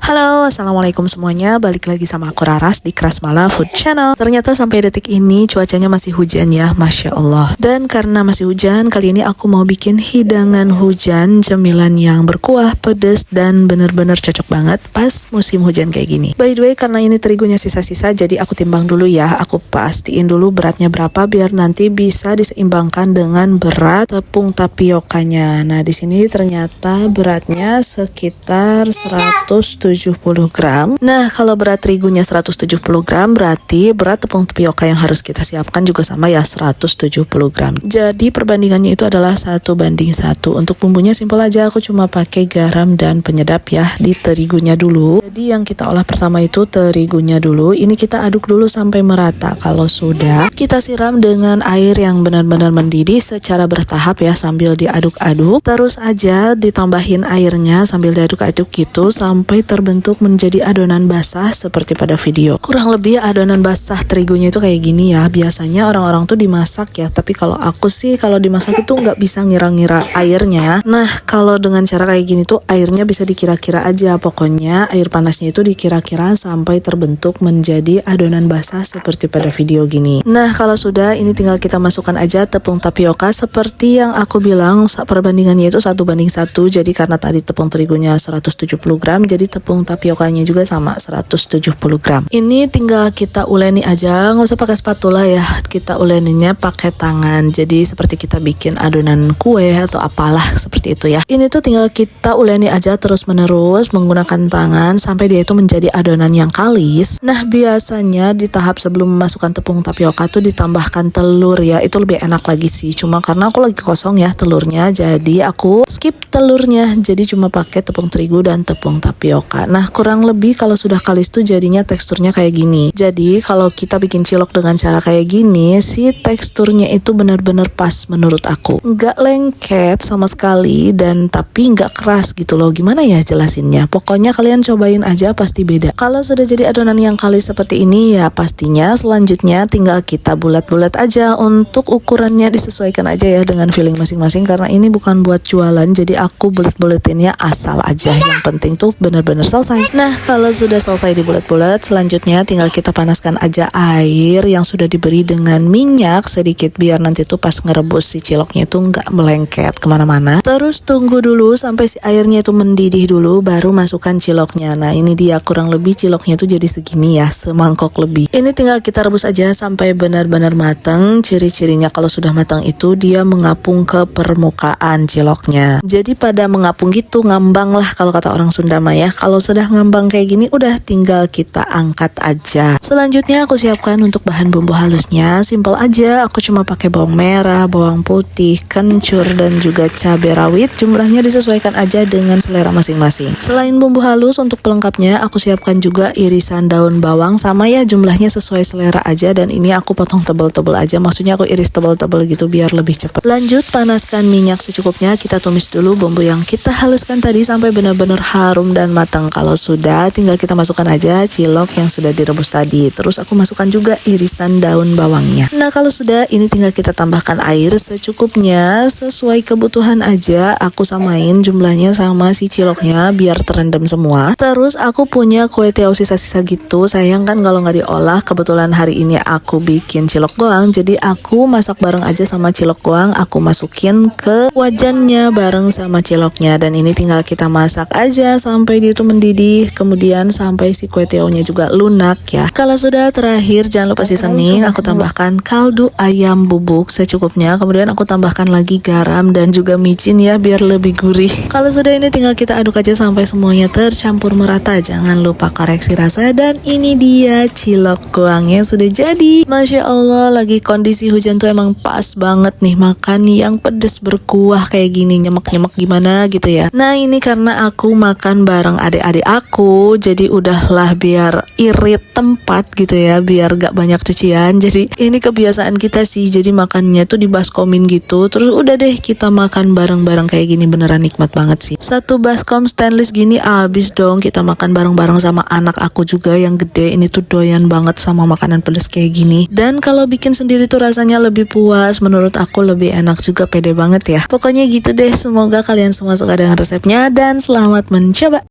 Halo, assalamualaikum semuanya. Balik lagi sama aku Raras di Krasmala Food Channel. Ternyata sampai detik ini cuacanya masih hujan ya, Masya Allah. Dan karena masih hujan, kali ini aku mau bikin hidangan hujan, cemilan yang berkuah, pedas, dan bener-bener cocok banget pas musim hujan kayak gini. By the way, karena ini terigunya sisa-sisa, jadi aku timbang dulu ya. Aku pastiin dulu beratnya berapa biar nanti bisa diseimbangkan dengan berat tepung tapiokanya. Nah, di sini ternyata beratnya sekitar 170 gram. Nah, kalau berat terigunya 170 gram, berarti berat tepung tapioka yang harus kita siapkan juga sama ya, 170 gram. Jadi perbandingannya itu adalah 1:1. Untuk bumbunya simpel aja, aku cuma pakai garam dan penyedap ya di terigunya dulu. Jadi yang kita olah pertama itu terigunya dulu. Ini kita aduk dulu sampai merata. Kalau sudah, kita siram dengan air yang benar-benar mendidih secara bertahap ya, sambil diaduk-aduk. Terus aja ditambahin airnya sambil diaduk-aduk gitu sampai terbentuk menjadi adonan basah seperti pada video. Kurang lebih adonan basah terigunya itu kayak gini ya. Biasanya orang-orang tuh dimasak ya, tapi kalau aku sih kalau dimasak itu nggak bisa ngira-ngira airnya. Nah, kalau dengan cara kayak gini tuh airnya bisa dikira-kira aja. Pokoknya air panasnya itu dikira-kira sampai terbentuk menjadi adonan basah seperti pada video gini. Nah, kalau sudah, ini tinggal kita masukkan aja tepung tapioka seperti yang aku bilang, perbandingannya itu 1:1. Jadi karena tadi tepung terigunya 170 gram, jadi tepung tapiokanya juga sama 170 gram. Ini tinggal kita uleni aja, nggak usah pakai spatula ya. Kita uleninya pakai tangan. Jadi seperti kita bikin adonan kue atau apalah seperti itu ya. Ini tuh tinggal kita uleni aja terus-menerus menggunakan tangan sampai dia itu menjadi adonan yang kalis. Nah, biasanya di tahap sebelum memasukkan tepung tapioka tuh ditambahkan telur ya. Itu lebih enak lagi sih. Cuma karena aku lagi kosong ya telurnya, jadi aku skip telurnya. Jadi cuma pakai tepung terigu dan tepung tapioka. Nah, kurang lebih kalau sudah kalis tuh jadinya teksturnya kayak gini. Jadi kalau kita bikin cilok dengan cara kayak gini sih, teksturnya itu benar-benar pas menurut aku. Nggak lengket sama sekali dan tapi nggak keras gitu loh. Gimana ya jelasinnya? Pokoknya kalian cobain aja pasti beda. Kalau sudah jadi adonan yang kalis seperti ini ya, pastinya selanjutnya tinggal kita bulat-bulat aja. Untuk ukurannya disesuaikan aja ya dengan feeling masing-masing, karena ini bukan buat jualan, jadi aku bulet-buletinnya asal aja. Yang penting tuh benar-benar selesai. Nah, kalau sudah selesai dibulat-bulat, selanjutnya tinggal kita panaskan aja air yang sudah diberi dengan minyak sedikit biar nanti tuh pas ngerebus si ciloknya itu nggak melengket kemana-mana. Terus tunggu dulu sampai si airnya itu mendidih dulu, baru masukkan ciloknya. Nah, ini dia kurang lebih ciloknya tuh jadi segini ya, semangkok lebih. Ini tinggal kita rebus aja sampai benar-benar matang. Ciri-cirinya kalau sudah matang itu dia mengapung ke permukaan ciloknya. Jadi pada mengapung gitu, ngambang lah kalau kata orang Sunda mah ya. Kalau sudah ngambang kayak gini, udah tinggal kita angkat aja. Selanjutnya aku siapkan untuk bahan bumbu halusnya. Simple aja, aku cuma pakai bawang merah, bawang putih, kencur, dan juga cabai rawit. Jumlahnya disesuaikan aja dengan selera masing-masing. Selain bumbu halus, untuk pelengkapnya aku siapkan juga irisan daun bawang. Sama ya, jumlahnya sesuai selera aja. Dan ini aku potong tebal-tebal aja. Maksudnya aku iris tebal-tebal gitu biar lebih cepat. Lanjut, panaskan minyak secukupnya. Kita tumis dulu bumbu yang kita haluskan tadi sampai benar-benar harum dan matang. Kalau sudah, tinggal kita masukkan aja cilok yang sudah direbus tadi. Terus aku masukkan juga irisan daun bawangnya. Nah, kalau sudah, ini tinggal kita tambahkan air secukupnya sesuai kebutuhan aja. Aku samain jumlahnya sama si ciloknya biar terendam semua. Terus aku punya kue tiaw sisa-sisa gitu. Sayang kan kalau nggak diolah. Kebetulan hari ini aku bikin cilok goang, jadi aku masak bareng aja sama cilok goang. Aku masukin ke wajannya bareng sama ciloknya. Dan ini tinggal kita masak aja sampai dia itu mendidih, kemudian sampai si kue tiawnya juga lunak ya. Kalau sudah, terakhir jangan lupa seasoning. Aku tambahkan kaldu ayam bubuk secukupnya, kemudian aku tambahkan lagi garam dan juga micin ya biar lebih gurih. Kalau sudah, ini tinggal kita aduk aja sampai semuanya tercampur merata. Jangan lupa koreksi rasa. Dan ini dia cilok goangnya sudah jadi. Masya Allah, lagi kondisi hujan tuh emang pas banget nih makan yang pedes berkuah kayak gini, nyemek-nyemek gimana gitu ya. Nah, ini karena aku makan bareng adik-adik aku, jadi udahlah biar irit tempat gitu ya, biar gak banyak cucian. Jadi ini kebiasaan kita sih, jadi makannya tuh dibaskomin gitu. Terus udah deh kita makan bareng-bareng kayak gini, beneran nikmat banget sih. Satu baskom stainless gini abis dong. Kita makan bareng-bareng sama anak aku juga yang gede. Ini tuh doyan banget sama makanan pedas kayak gini. Dan kalau bikin sendiri tuh rasanya lebih puas, menurut aku lebih enak juga, pede banget ya. Pokoknya gitu deh, semoga kalian semua suka dengan resepnya dan selamat mencoba.